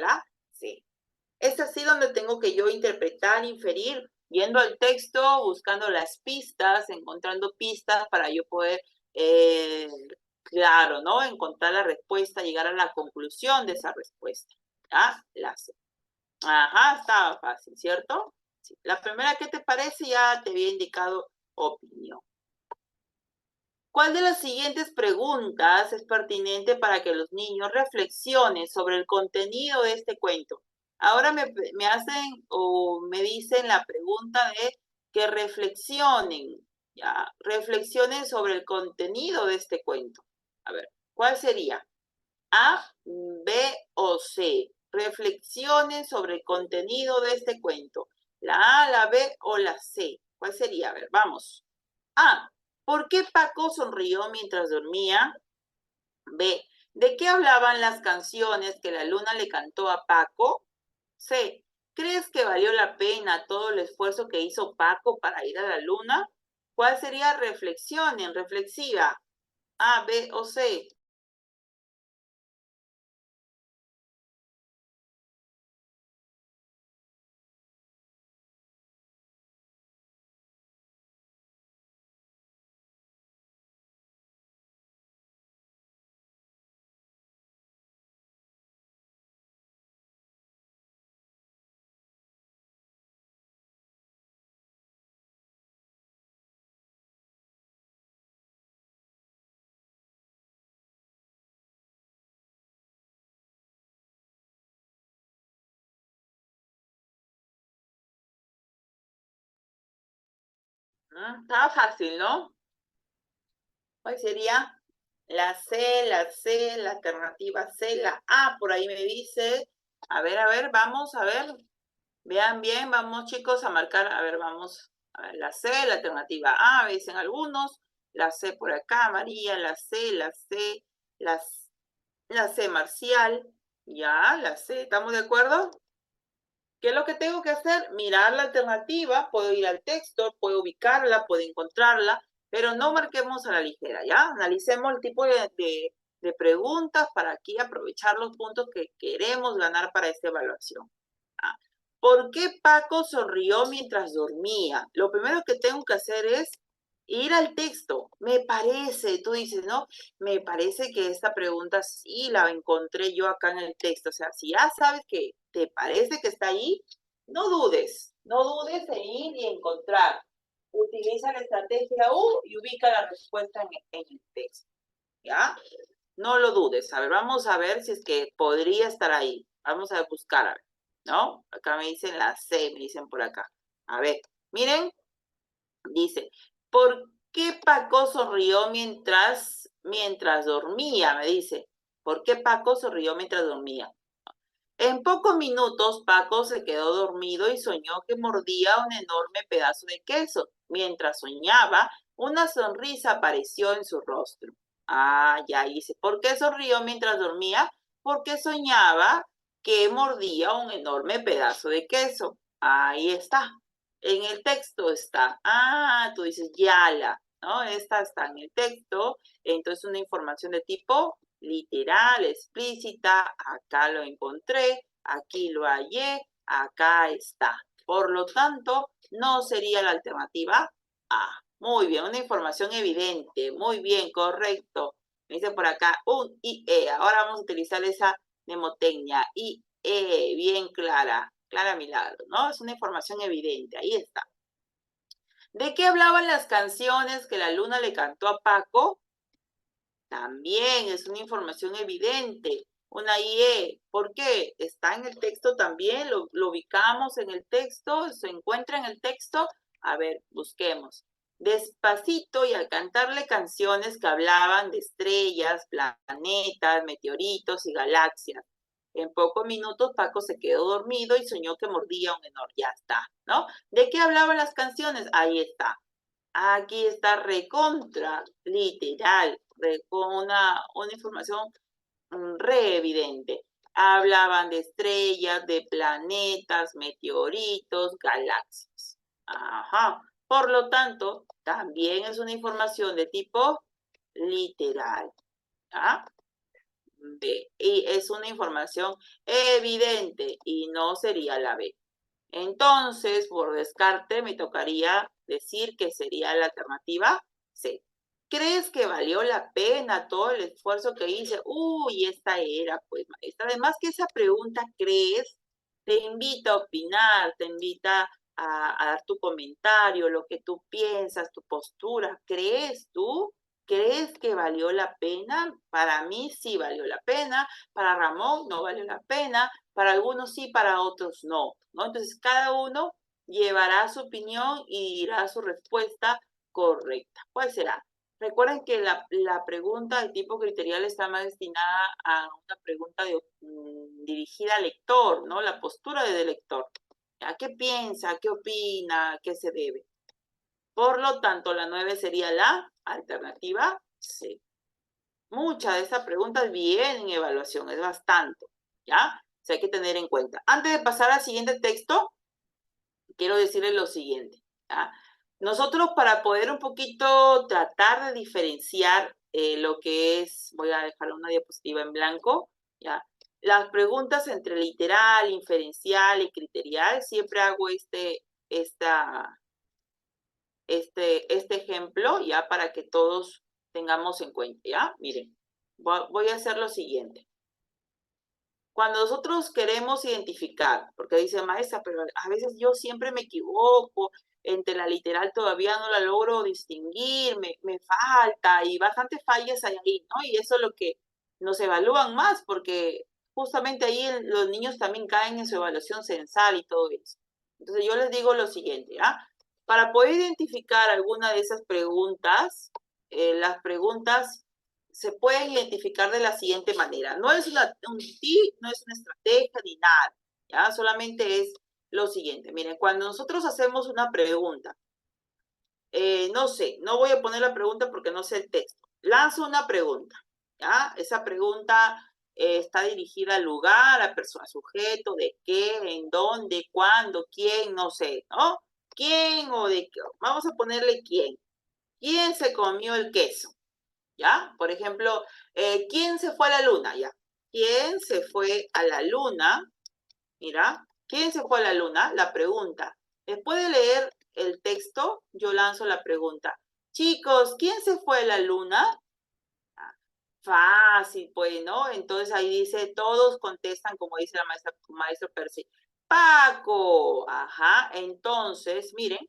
la C. Es así donde tengo que yo interpretar, inferir, yendo al texto, buscando las pistas, encontrando pistas para yo poder, claro, ¿no? Encontrar la respuesta, llegar a la conclusión de esa respuesta. ¿Ya? La C. Ajá, estaba fácil, ¿cierto? Sí. La primera, ¿qué te parece? Ya te había indicado opinión. ¿Cuál de las siguientes preguntas es pertinente para que los niños reflexionen sobre el contenido de este cuento? Ahora me hacen o me dicen la pregunta de que reflexionen, ¿ya? Reflexionen sobre el contenido de este cuento. A ver, ¿cuál sería? A, B o C. Reflexionen sobre el contenido de este cuento. La A, la B o la C. ¿Cuál sería? A ver, vamos. A, ¿por qué Paco sonrió mientras dormía? B, ¿de qué hablaban las canciones que la luna le cantó a Paco? C, ¿crees que valió la pena todo el esfuerzo que hizo Paco para ir a la luna? ¿Cuál sería reflexionen, reflexiva? A, B o C. Estaba fácil, ¿no? ¿Cuál sería? La C, la alternativa C, la A, por ahí me dice. A ver, vamos, a ver. Vean bien, vamos chicos a marcar, a ver, vamos, a ver, la C, la alternativa A, me dicen algunos, la C por acá, María, la C, la C marcial, ya, la C, ¿estamos de acuerdo? ¿Qué es lo que tengo que hacer? Mirar la alternativa, puedo ir al texto, puedo ubicarla, puedo encontrarla, pero no marquemos a la ligera, ¿ya? Analicemos el tipo de preguntas para aquí aprovechar los puntos que queremos ganar para esta evaluación. ¿Ah? ¿Por qué Paco sonrió mientras dormía? Lo primero que tengo que hacer es ir al texto. Me parece, tú dices, ¿no? Me parece que esta pregunta sí la encontré yo acá en el texto. O sea, si ya sabes que te parece que está ahí, no dudes en ir y encontrar. Utiliza la estrategia U y ubica la respuesta en el texto. ¿Ya? No lo dudes. A ver, vamos a ver si es que podría estar ahí. Vamos a buscar, a ver, ¿no? Acá me dicen la C, me dicen por acá. A ver, miren, dice, ¿por qué Paco sonrió mientras dormía? Me dice, ¿por qué Paco sonrió mientras dormía? En pocos minutos Paco se quedó dormido y soñó que mordía un enorme pedazo de queso. Mientras soñaba, una sonrisa apareció en su rostro. Ah, ya dice, ¿por qué sonrió mientras dormía? Porque soñaba que mordía un enorme pedazo de queso. Ahí está. En el texto está. Ah, tú dices, yala, ¿no? Esta está en el texto. Entonces, una información de tipo literal, explícita, acá lo encontré, aquí lo hallé, acá está. Por lo tanto, no sería la alternativa A. Muy bien, una información evidente, muy bien, correcto. Me dice por acá un IE. Ahora vamos a utilizar esa mnemotecnia. IE, bien clara, clara milagro, ¿no? Es una información evidente, ahí está. ¿De qué hablaban las canciones que la luna le cantó a Paco? También es una información evidente, una IE. ¿Por qué? Está en el texto también, lo ubicamos en el texto, se encuentra en el texto. A ver, busquemos. Despacito y al cantarle canciones que hablaban de estrellas, planetas, meteoritos y galaxias. En pocos minutos Paco se quedó dormido y soñó que mordía un enorme. Ya está, ¿no? ¿De qué hablaban las canciones? Ahí está. Aquí está recontra, literal, con una información re evidente. Hablaban de estrellas, de planetas, meteoritos, galaxias. Ajá. Por lo tanto, también es una información de tipo literal. ¿Ah? B. Y es una información evidente y no sería la B. Entonces, por descarte, me tocaría decir que sería la alternativa C. ¿Crees que valió la pena todo el esfuerzo que hice? Uy, esta era, pues, maestra. Además que esa pregunta, ¿crees? Te invita a opinar, te invita a dar tu comentario, lo que tú piensas, tu postura. ¿Crees tú? ¿Crees que valió la pena? Para mí sí valió la pena, para Ramón no valió la pena, para algunos sí, para otros no, ¿no? Entonces, cada uno llevará su opinión y dirá su respuesta correcta. ¿Cuál será? Recuerden que la pregunta de tipo criterial está más destinada a una pregunta dirigida al lector, ¿no? La postura del lector. ¿A qué piensa? ¿Qué opina? ¿Qué se debe? Por lo tanto, la 9 sería la alternativa C. Muchas de estas preguntas vienen en evaluación, es bastante, ¿ya? O sea, hay que tener en cuenta. Antes de pasar al siguiente texto, quiero decirles lo siguiente, ¿ya? Nosotros para poder un poquito tratar de diferenciar lo que es, voy a dejar una diapositiva en blanco, ¿ya? Las preguntas entre literal, inferencial y criterial, siempre hago este ejemplo, ya para que todos tengamos en cuenta, ¿ya? Miren, voy a hacer lo siguiente. Cuando nosotros queremos identificar, porque dice maestra, pero a veces yo siempre me equivoco, entre la literal todavía no la logro distinguir, me falta, y bastantes fallas hay ahí, ¿no? Y eso es lo que nos evalúan más, porque justamente ahí los niños también caen en su evaluación censal y todo eso. Entonces yo les digo lo siguiente, ¿ah? Para poder identificar alguna de esas preguntas, las preguntas se pueden identificar de la siguiente manera. No es un tip, no es una estrategia ni nada, ¿ya? Solamente es lo siguiente. Miren, cuando nosotros hacemos una pregunta, no sé, no voy a poner la pregunta porque no sé el texto. Lanzo una pregunta, ¿ya? Esa pregunta está dirigida al lugar, a persona, sujeto, de qué, en dónde, cuándo, quién, no sé, ¿no? ¿Quién o de qué? Vamos a ponerle quién. ¿Quién se comió el queso? ¿Ya? Por ejemplo, ¿quién se fue a la luna? ¿Ya? ¿Quién se fue a la luna? Mira, ¿quién se fue a la luna? La pregunta. Después de leer el texto, yo lanzo la pregunta. Chicos, ¿quién se fue a la luna? Fácil, pues, ¿no? Entonces ahí dice, todos contestan como dice la maestra Percy. Paco, ajá, entonces, miren,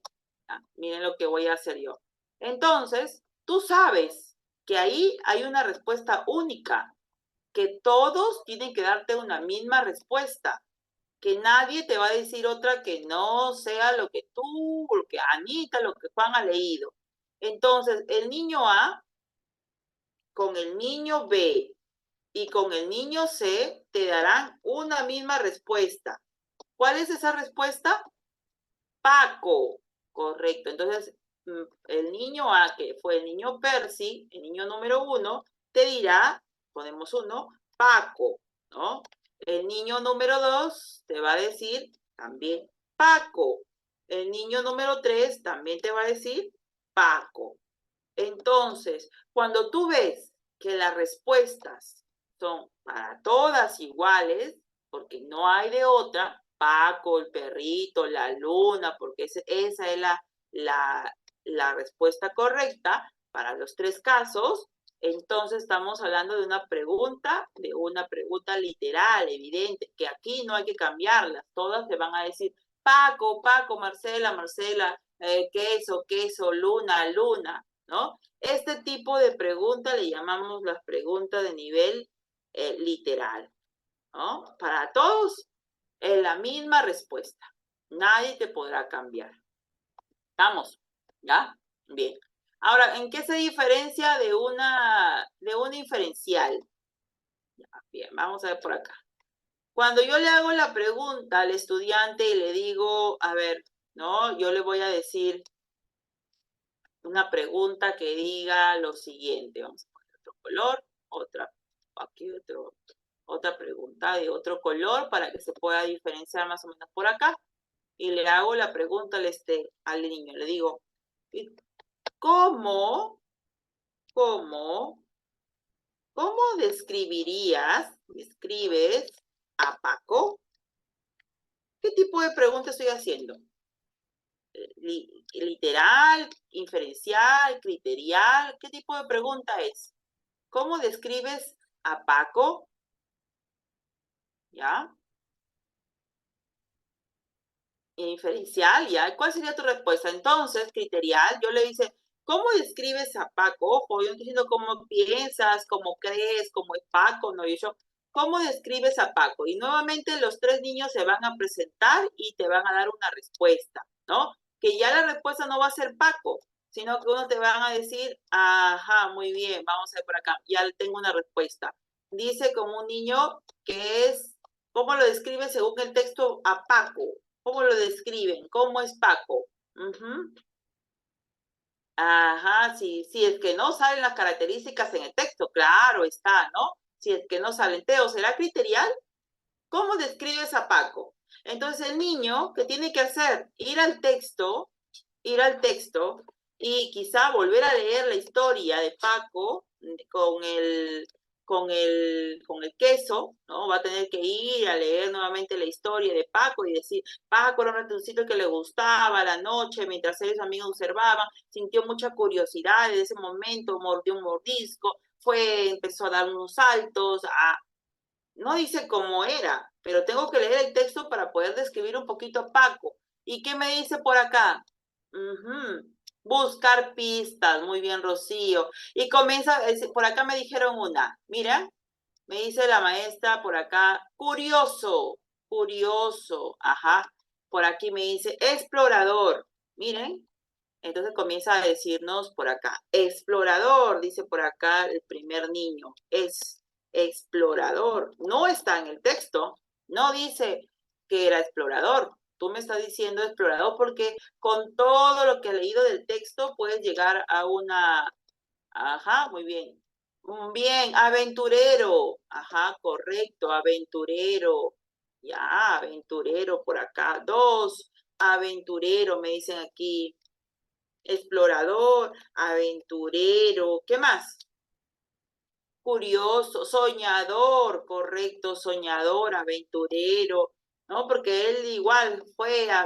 miren lo que voy a hacer yo. Entonces, tú sabes que ahí hay una respuesta única, que todos tienen que darte una misma respuesta, que nadie te va a decir otra que no sea lo que tú, lo que Anita, lo que Juan ha leído. Entonces, el niño A con el niño B y con el niño C te darán una misma respuesta. ¿Cuál es esa respuesta? Paco. Correcto. Entonces, el niño A, que fue el niño Percy, el niño número 1, te dirá, ponemos 1, Paco, ¿no? El niño número 2 te va a decir también Paco. El niño número 3 también te va a decir Paco. Entonces, cuando tú ves que las respuestas son para todas iguales, porque no hay de otra, Paco, el perrito, la luna, porque esa es la respuesta correcta para los tres casos, entonces estamos hablando de una pregunta literal, evidente, que aquí no hay que cambiarlas, todas te van a decir Paco, Paco, Marcela, Marcela, queso, queso, luna, luna, ¿no? Este tipo de preguntas le llamamos las preguntas de nivel literal, ¿no? Para todos es la misma respuesta. Nadie te podrá cambiar. ¿Estamos? ¿Ya? Bien. Ahora, ¿en qué se diferencia de una inferencial? Ya, bien, vamos a ver por acá. Cuando yo le hago la pregunta al estudiante y le digo, a ver, ¿no? Yo le voy a decir una pregunta que diga lo siguiente. Vamos a poner otro color, otra pregunta de otro color para que se pueda diferenciar más o menos por acá. Y le hago la pregunta al niño. Le digo, ¿cómo ¿Cómo describes a Paco? ¿Qué tipo de pregunta estoy haciendo? ¿Literal, inferencial, criterial? ¿Qué tipo de pregunta es? ¿Cómo describes a Paco? ¿Ya? Inferencial, ¿ya? ¿Cuál sería tu respuesta? Entonces, criterial, yo le dice, ¿cómo describes a Paco? Ojo, yo no estoy diciendo cómo piensas, cómo crees, cómo es Paco, no, yo, ¿cómo describes a Paco? Y nuevamente los tres niños se van a presentar y te van a dar una respuesta, ¿no? Que ya la respuesta no va a ser Paco, sino que uno te van a decir, ajá, muy bien, vamos a ver por acá, ya tengo una respuesta. Dice como un niño que es, ¿cómo lo describe según el texto a Paco? ¿Cómo lo describen? ¿Cómo es Paco? Ujú. Ajá, sí, si es que no salen las características en el texto, claro está, ¿no? Si es que no salen, Teo, ¿será criterial? ¿Cómo describes a Paco? Entonces el niño, ¿qué tiene que hacer? Ir al texto y quizá volver a leer la historia de Paco con el queso, ¿no? Va a tener que ir a leer nuevamente la historia de Paco y decir, Paco era un ratoncito que le gustaba la noche, mientras él y sus amigos observaban, sintió mucha curiosidad en ese momento, mordió un mordisco, empezó a dar unos saltos, no dice cómo era, pero tengo que leer el texto para poder describir un poquito a Paco. ¿Y qué me dice por acá? Buscar pistas, muy bien, Rocío. Y comienza, por acá me dijeron una, mira, me dice la maestra por acá, curioso, curioso, ajá. Por aquí me dice explorador, miren. Entonces comienza a decirnos por acá, explorador, dice por acá el primer niño, es explorador. No está en el texto, no dice que era explorador. Tú me estás diciendo explorador porque con todo lo que he leído del texto puedes llegar a una, ajá, muy bien. Bien, aventurero, ajá, correcto, aventurero. Ya, aventurero por acá. Dos, aventurero, me dicen aquí explorador, aventurero, ¿qué más? Curioso, soñador, correcto, soñador, aventurero, ¿no? Porque él igual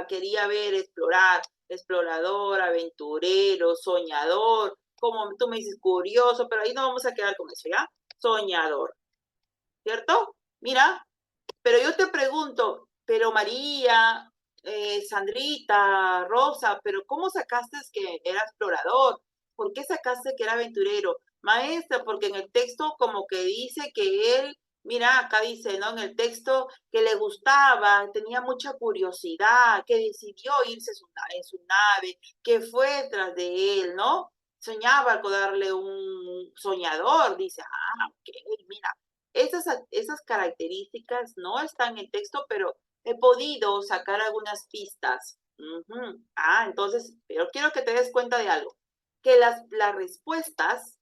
quería ver, explorar, explorador, aventurero, soñador, como tú me dices, curioso, pero ahí no vamos a quedar con eso, ¿ya? Soñador, ¿cierto? Mira, pero yo te pregunto, pero María, Sandrita, Rosa, pero ¿cómo sacaste que era explorador? ¿Por qué sacaste que era aventurero? Maestra, porque en el texto como que dice que él, mira, acá dice, ¿no? En el texto que le gustaba, tenía mucha curiosidad, que decidió irse en su nave, que fue tras de él, ¿no? Soñaba con darle un soñador, dice, ok, mira, esas características no están en el texto, pero he podido sacar algunas pistas. Entonces, pero quiero que te des cuenta de algo, que las respuestas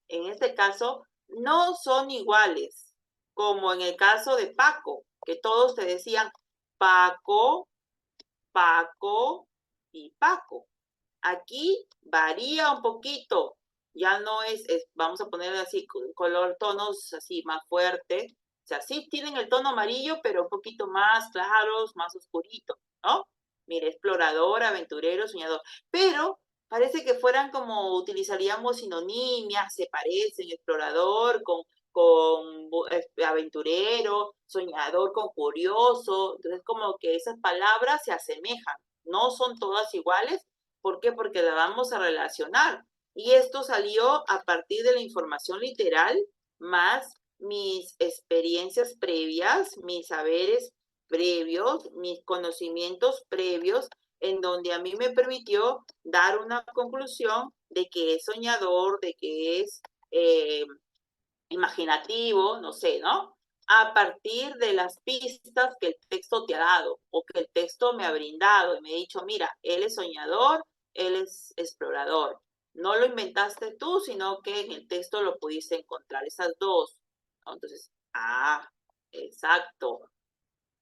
en este caso no son iguales, como en el caso de Paco, que todos te decían Paco, Paco y Paco. Aquí varía un poquito, ya no vamos a poner así, color, tonos así más fuertes. O sea, sí tienen el tono amarillo, pero un poquito más claros, más oscuritos, ¿no? Mire, explorador, aventurero, soñador. Pero parece que fueran como utilizaríamos sinonimias, se parecen, explorador con aventurero, soñador con curioso. Entonces, como que esas palabras se asemejan. No son todas iguales. ¿Por qué? Porque la vamos a relacionar. Y esto salió a partir de la información literal más mis experiencias previas, mis saberes previos, mis conocimientos previos, en donde a mí me permitió dar una conclusión de que es soñador, de que es imaginativo, no sé, ¿no? A partir de las pistas que el texto te ha dado o que el texto me ha brindado y me ha dicho, mira, él es soñador, él es explorador. No lo inventaste tú, sino que en el texto lo pudiste encontrar, esas dos. ¿No? Entonces, exacto.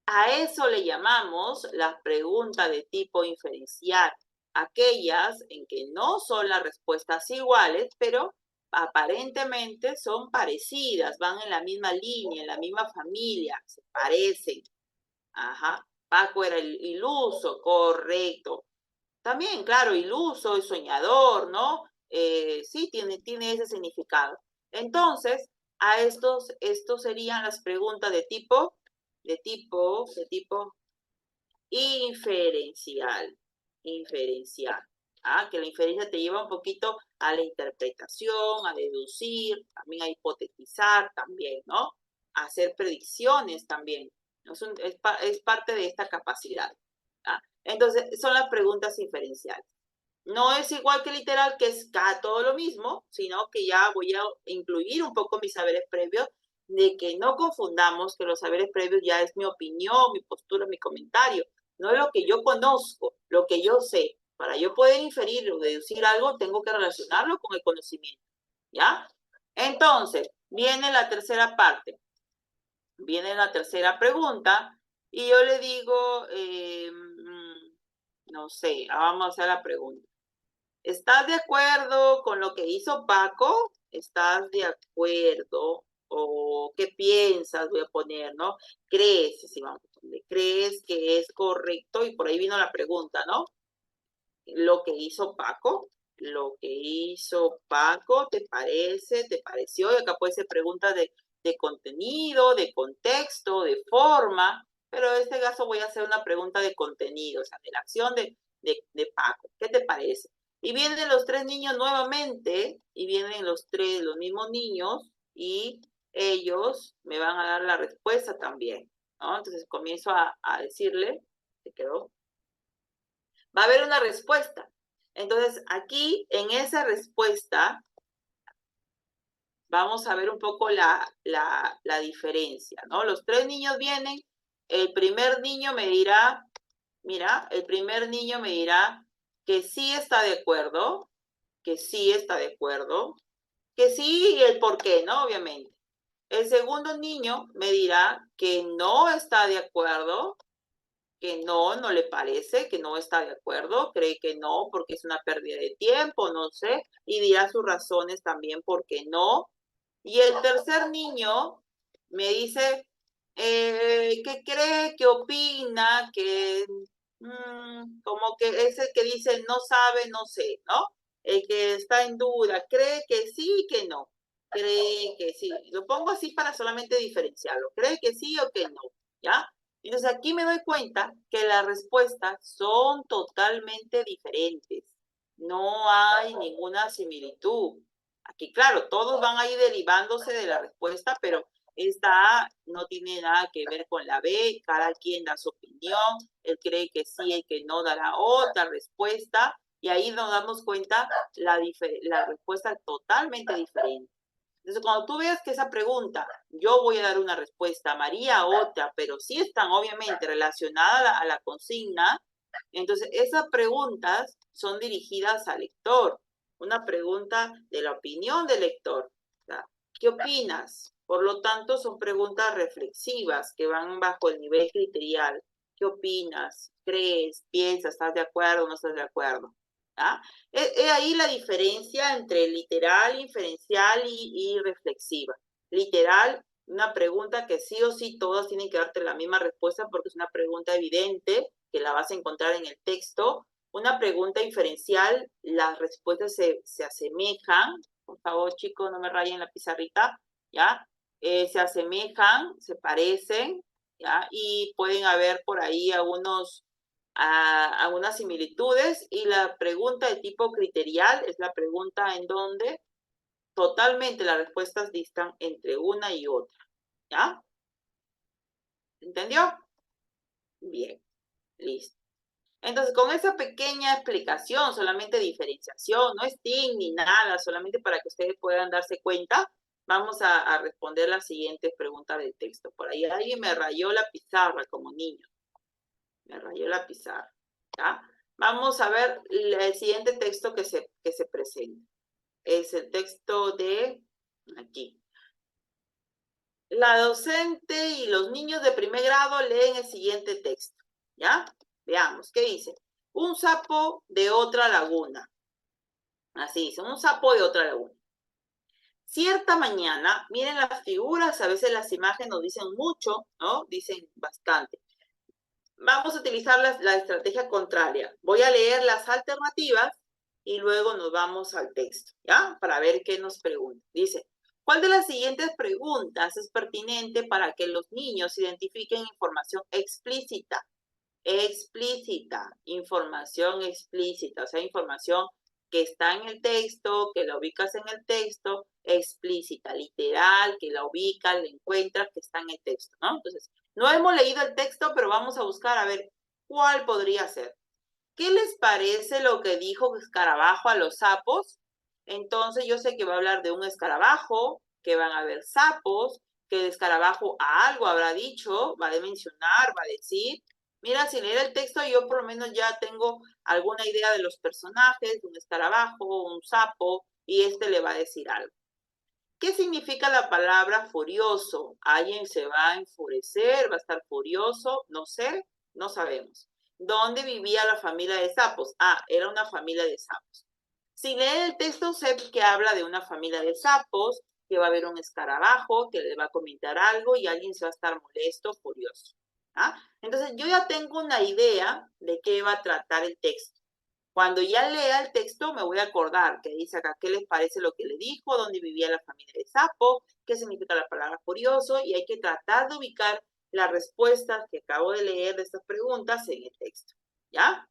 A eso le llamamos las preguntas de tipo inferencial, aquellas en que no son las respuestas iguales, pero aparentemente son parecidas, van en la misma línea, en la misma familia, se parecen. Ajá. Paco era el iluso, correcto. También, claro, iluso y soñador, ¿no? Sí, tiene ese significado. Entonces, estos serían las preguntas de tipo inferencial. Inferencial. Ah, que la inferencia te lleva un poquito a la interpretación, a deducir, también a hipotetizar también, ¿no? A hacer predicciones también. Es parte de esta capacidad. ¿Ah? Entonces, son las preguntas inferenciales. No es igual que literal, que es todo lo mismo, sino que ya voy a incluir un poco mis saberes previos, de que no confundamos que los saberes previos ya es mi opinión, mi postura, mi comentario. No es lo que yo conozco, lo que yo sé. Para yo poder inferir o deducir algo, tengo que relacionarlo con el conocimiento. ¿Ya? Entonces, viene la tercera parte. Viene la tercera pregunta y yo le digo, no sé, vamos a hacer la pregunta. ¿Estás de acuerdo con lo que hizo Paco? ¿Estás de acuerdo? ¿O qué piensas? Voy a poner, ¿no? ¿Crees? Sí, vamos a poner, ¿crees que es correcto? Y por ahí vino la pregunta, ¿no? Lo que hizo Paco. Lo que hizo Paco, ¿te parece? ¿Te pareció? Y acá puede ser pregunta de contenido, de contexto, de forma. Pero en este caso voy a hacer una pregunta de contenido, o sea, de la acción de Paco. ¿Qué te parece? Y vienen los tres niños nuevamente, y vienen los mismos niños, y ellos me van a dar la respuesta también, ¿no? Entonces comienzo a decirle, ¿se quedó? Va a haber una respuesta. Entonces, aquí, en esa respuesta, vamos a ver un poco la diferencia, ¿no? Los tres niños vienen, el primer niño me dirá, mira, el primer niño me dirá que sí está de acuerdo, que sí está de acuerdo, que sí y el por qué, ¿no? Obviamente. El segundo niño me dirá que no está de acuerdo, que no le parece, que no está de acuerdo, cree que no porque es una pérdida de tiempo, no sé, y dirá sus razones también por qué no. Y el tercer niño me dice que cree, que opina, que como que es el que dice no sabe, no sé, ¿no? El que está en duda, cree que sí, que no. Cree que sí. Lo pongo así para solamente diferenciarlo. Cree que sí o que no, ¿ya? Entonces aquí me doy cuenta que las respuestas son totalmente diferentes. No hay ninguna similitud. Aquí, claro, todos van a ir derivándose de la respuesta, pero esta A no tiene nada que ver con la B, cada quien da su opinión, él cree que sí, el que no dará otra respuesta, y ahí nos damos cuenta la respuesta totalmente diferente. Entonces, cuando tú veas que esa pregunta, yo voy a dar una respuesta, María otra, pero sí están obviamente relacionadas a la consigna, entonces esas preguntas son dirigidas al lector. Una pregunta de la opinión del lector. ¿Qué opinas? Por lo tanto, son preguntas reflexivas que van bajo el nivel criterial. ¿Qué opinas? ¿Crees? ¿Piensas? ¿Estás de acuerdo? ¿No estás de acuerdo? ¿Ah? Es ahí la diferencia entre literal, inferencial y reflexiva. Literal, una pregunta que sí o sí todas tienen que darte la misma respuesta porque es una pregunta evidente que la vas a encontrar en el texto. Una pregunta inferencial, las respuestas se asemejan. Por favor, chicos, no me rayen la pizarrita, ¿ya? Se asemejan, se parecen, ¿ya? Y pueden haber por ahí algunas similitudes. Y la pregunta de tipo criterial es la pregunta en donde totalmente las respuestas distan entre una y otra, ¿ya? ¿Entendió? Bien, listo. Entonces, con esa pequeña explicación, solamente diferenciación, no es TIC ni nada, solamente para que ustedes puedan darse cuenta, vamos a responder las siguientes preguntas del texto. Por ahí alguien me rayó la pizarra como niño. Me rayó la pizarra. ¿Ya? Vamos a ver el siguiente texto que se presenta. Es el texto de aquí. La docente y los niños de primer grado leen el siguiente texto. ¿Ya? Veamos, ¿qué dice? Un sapo de otra laguna. Así dice, un sapo de otra laguna. Cierta mañana, miren las figuras, a veces las imágenes nos dicen mucho, ¿no? Dicen bastante. Vamos a utilizar la estrategia contraria. Voy a leer las alternativas y luego nos vamos al texto, ¿ya? Para ver qué nos pregunta. Dice, ¿cuál de las siguientes preguntas es pertinente para que los niños identifiquen información explícita? Explícita, información explícita, o sea, información que está en el texto, que la ubicas en el texto, explícita, literal, que la ubicas, la encuentras, que está en el texto, ¿no? Entonces, no hemos leído el texto, pero vamos a buscar a ver cuál podría ser. ¿Qué les parece lo que dijo Escarabajo a los sapos? Entonces, yo sé que va a hablar de un escarabajo, que van a haber sapos, que el escarabajo algo habrá dicho, va a mencionar, va a decir. Mira, sin leer el texto, yo por lo menos ya tengo alguna idea de los personajes, un escarabajo, un sapo, y este le va a decir algo. ¿Qué significa la palabra furioso? ¿Alguien se va a enfurecer? ¿Va a estar furioso? No sé, no sabemos. ¿Dónde vivía la familia de sapos? Ah, era una familia de sapos. Si leen el texto, sé que habla de una familia de sapos, que va a haber un escarabajo, que le va a comentar algo y alguien se va a estar molesto, furioso. ¿Ah? Entonces, yo ya tengo una idea de qué va a tratar el texto. Cuando ya lea el texto me voy a acordar que dice acá qué les parece lo que le dijo, dónde vivía la familia de sapo, qué significa la palabra curioso y hay que tratar de ubicar las respuestas que acabo de leer de estas preguntas en el texto. ¿Ya?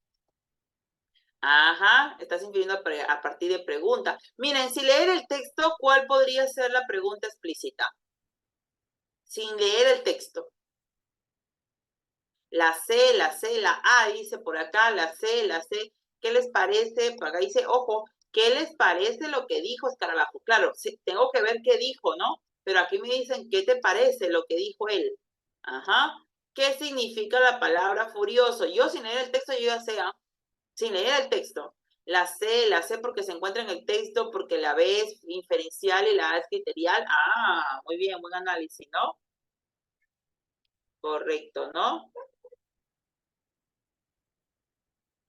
Ajá, estás infiriendo a partir de preguntas. Miren, si leer el texto, ¿cuál podría ser la pregunta explícita? Sin leer el texto. La C, la A dice por acá, la C. ¿Qué les parece? Por acá dice, ojo, ¿qué les parece lo que dijo Escarabajo? Claro, sí, tengo que ver qué dijo, ¿no? Pero aquí me dicen, ¿qué te parece lo que dijo él? Ajá. ¿Qué significa la palabra furioso? Yo sin leer el texto, yo ya sé, ¿ah? Sin leer el texto. La C porque se encuentra en el texto, porque la B es inferencial y la A es criterial. Ah, muy bien, buen análisis, ¿no? Correcto, ¿no?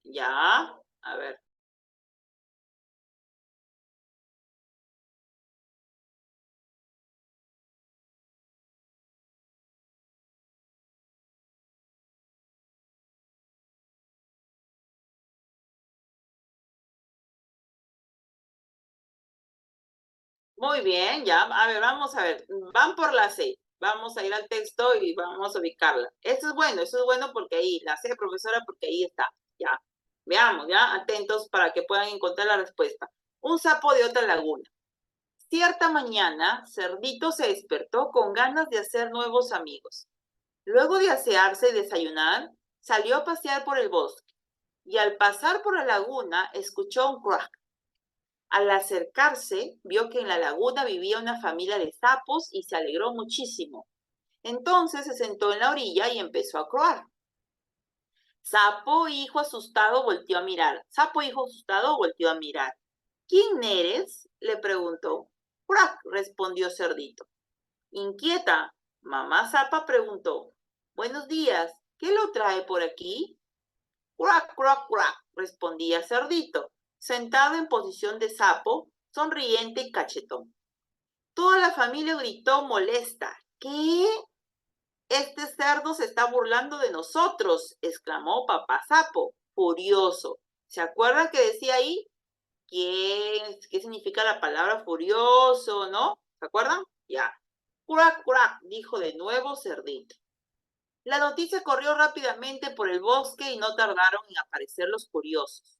Ya, a ver. Muy bien, ya. A ver, vamos a ver. Van por la C. Vamos a ir al texto y vamos a ubicarla. Eso es bueno porque ahí, la C, profesora, porque ahí está. Ya. Veamos, ya, atentos para que puedan encontrar la respuesta. Un sapo de otra laguna. Cierta mañana, Cerdito se despertó con ganas de hacer nuevos amigos. Luego de asearse y desayunar, salió a pasear por el bosque y al pasar por la laguna escuchó un crack. Al acercarse, vio que en la laguna vivía una familia de sapos y se alegró muchísimo. Entonces se sentó en la orilla y empezó a croar. Sapo hijo asustado volteó a mirar. Sapo hijo asustado volteó a mirar. ¿Quién eres? Le preguntó. Crack, respondió Cerdito. Inquieta, mamá Zapa preguntó. Buenos días, ¿qué lo trae por aquí? Crack, crack, crack, respondía Cerdito, sentado en posición de sapo, sonriente y cachetón. Toda la familia gritó molesta. ¿Qué? Este cerdo se está burlando de nosotros, exclamó papá sapo, furioso. ¿Se acuerdan que decía ahí? ¿Qué significa la palabra furioso, no? ¿Se acuerdan? Ya. Crack, crack, dijo de nuevo Cerdito. La noticia corrió rápidamente por el bosque y no tardaron en aparecer los curiosos.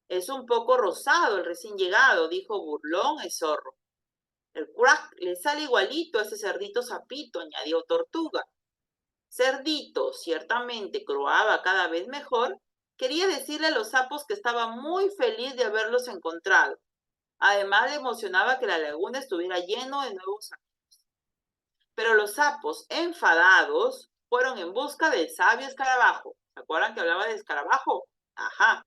Es un poco rosado el recién llegado, dijo burlón el zorro. El crack le sale igualito a ese cerdito sapito, añadió Tortuga. Cerdito, ciertamente croaba cada vez mejor, quería decirle a los sapos que estaba muy feliz de haberlos encontrado. Además, le emocionaba que la laguna estuviera lleno de nuevos amigos. Pero los sapos, enfadados, fueron en busca del sabio escarabajo. ¿Se acuerdan que hablaba de escarabajo? Ajá.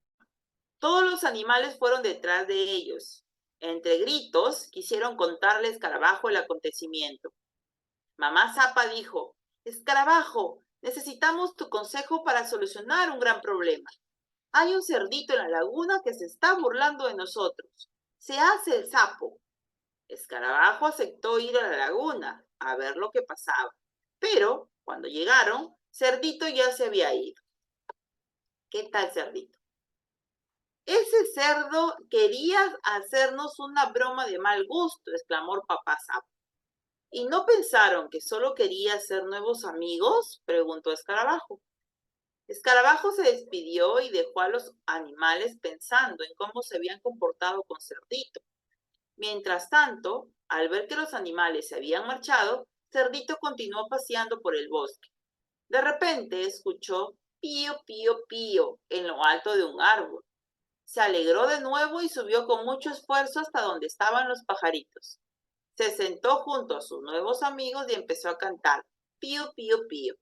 Todos los animales fueron detrás de ellos. Entre gritos, quisieron contarle a Escarabajo el acontecimiento. Mamá Zapa dijo, Escarabajo, necesitamos tu consejo para solucionar un gran problema. Hay un cerdito en la laguna que se está burlando de nosotros. Se hace el sapo. Escarabajo aceptó ir a la laguna a ver lo que pasaba, pero cuando llegaron, Cerdito ya se había ido. ¿Qué tal, Cerdito? Ese cerdo quería hacernos una broma de mal gusto, exclamó Papá Sapo. ¿Y no pensaron que solo quería hacer nuevos amigos?, preguntó Escarabajo. Escarabajo se despidió y dejó a los animales pensando en cómo se habían comportado con Cerdito. Mientras tanto, al ver que los animales se habían marchado, Cerdito continuó paseando por el bosque. De repente escuchó pío, pío, pío en lo alto de un árbol. Se alegró de nuevo y subió con mucho esfuerzo hasta donde estaban los pajaritos. Se sentó junto a sus nuevos amigos y empezó a cantar pío, pío, pío.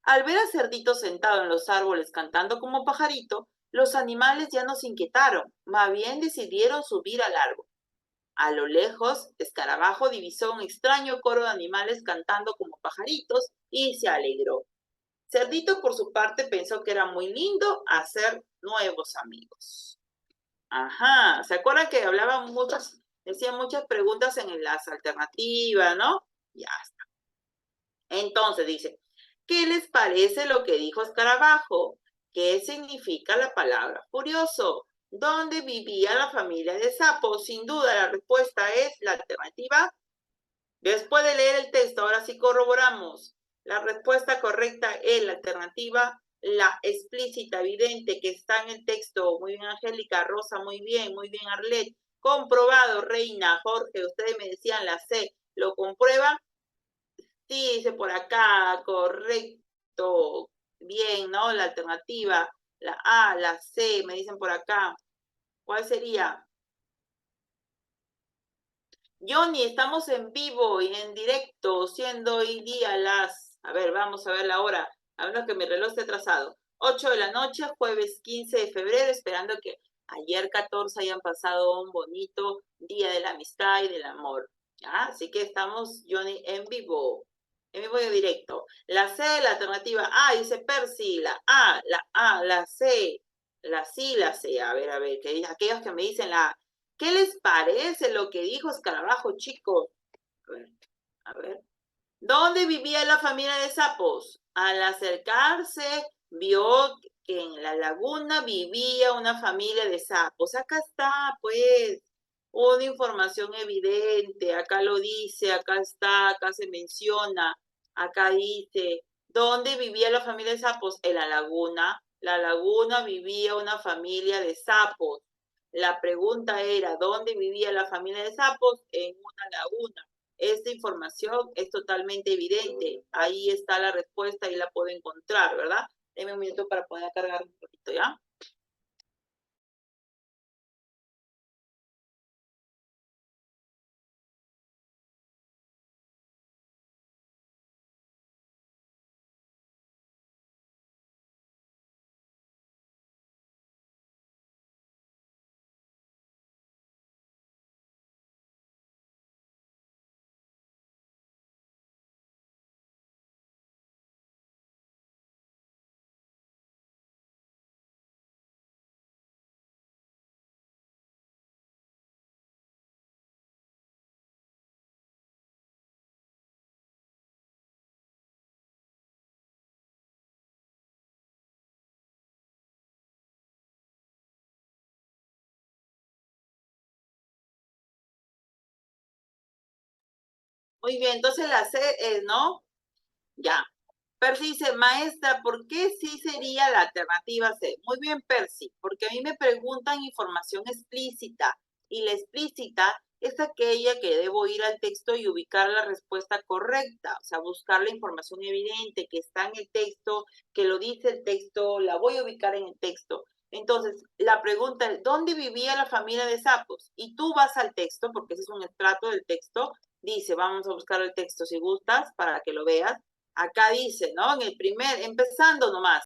Al ver a Cerdito sentado en los árboles cantando como pajarito, los animales ya no se inquietaron, más bien decidieron subir al árbol. A lo lejos, Escarabajo divisó un extraño coro de animales cantando como pajaritos y se alegró. Cerdito, por su parte, pensó que era muy lindo hacer nuevos amigos. Ajá, ¿se acuerdan que hablaban muchas, decían muchas preguntas en las alternativas, ¿no? Ya está. Entonces dice, ¿qué les parece lo que dijo Escarabajo? ¿Qué significa la palabra furioso? ¿Dónde vivía la familia de sapos? Sin duda la respuesta es la alternativa. Después de leer el texto, ahora sí corroboramos. La respuesta correcta es la alternativa, la explícita, evidente, que está en el texto. Muy bien, Angélica, Rosa, muy bien, Arlet. Comprobado, Reina, Jorge, ustedes me decían la C. ¿Lo comprueban? Sí, dice por acá, correcto. Bien, ¿no? La alternativa, la A, la C, me dicen por acá. ¿Cuál sería? Johnny, estamos en vivo y en directo, siendo hoy día a ver, vamos a ver la hora, a menos que mi reloj esté atrasado. 8 de la noche, jueves 15 de febrero, esperando que ayer 14 hayan pasado un bonito día de la amistad y del amor. ¿Ya? Así que estamos, Johnny, en vivo y en directo. La C, la alternativa A, dice Percy, la A, la C, la C, la C. A ver, que aquellos que me dicen la A. ¿Qué les parece lo que dijo Escarabajo, chicos? A ver. ¿Dónde vivía la familia de sapos? Al acercarse, vio que en la laguna vivía una familia de sapos. Acá está, pues, una información evidente. Acá lo dice, acá está, acá se menciona. Acá dice, ¿dónde vivía la familia de sapos? En la laguna. La laguna vivía una familia de sapos. La pregunta era, ¿dónde vivía la familia de sapos? En una laguna. Esta información es totalmente evidente. Ahí está la respuesta y la puedo encontrar, ¿verdad? Deme un minuto para poder cargar un poquito, ¿ya? Muy bien, entonces la C es, ¿no? Ya. Percy dice, maestra, ¿por qué sí sería la alternativa C? Muy bien, Percy, porque a mí me preguntan información explícita y la explícita es aquella que debo ir al texto y ubicar la respuesta correcta, o sea, buscar la información evidente que está en el texto, que lo dice el texto, la voy a ubicar en el texto. Entonces, la pregunta es, ¿dónde vivía la familia de sapos? Y tú vas al texto, porque ese es un extracto del texto, dice, vamos a buscar el texto si gustas para que lo veas. Acá dice, ¿no? En el primer, empezando nomás,